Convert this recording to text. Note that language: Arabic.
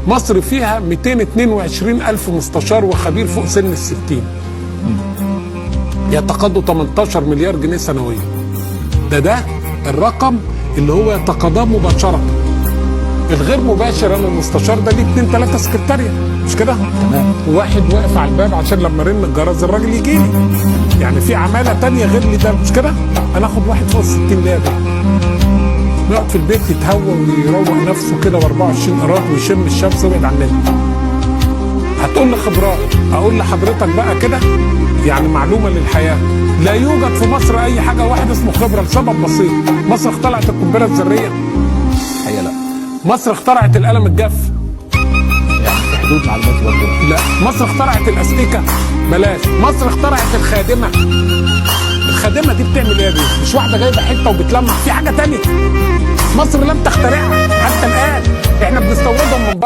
مصر فيها 222 ألف مستشار وخبير فوق سن ال60 يتقاضوا 18 مليار جنيه سنويا. ده الرقم اللي هو يتقاضاه مباشرة. الغير مباشر انا المستشار ده ليه 2 3 سكرتاريه، مش كده؟ تمام. وواحد واقف على الباب عشان لما رن الجرس الراجل يجي لي. يعني في عماله تانية غير لي ده، مش كده؟ انا اخد واحد فوق 60 ليه ده؟ يقعد في البيت يتهوى ويروق نفسه كده و24 قراط ويشم الشمس ويبعد عننا. هتقول لي خبرات، اقول لحضرتك بقى كده يعني معلومه للحياه، لا يوجد في مصر اي حاجه واحد اسمه خبره لسبب بسيط. مصر اخترعت القنبله الذريه؟ الحقيقه لا. مصر اخترعت القلم الجاف؟ يعني في حدود معلوماتي برضه لا. مصر اخترعت الاستيكه؟ بلاش. مصر اخترعت الخادمه؟ الخادمه دي بتعمل ايه دي؟ مش واحده جايبه حته وبتلمع، في حاجه تانية. مصر لم تخترعها حتى الان، احنا بنستوردهم من بره.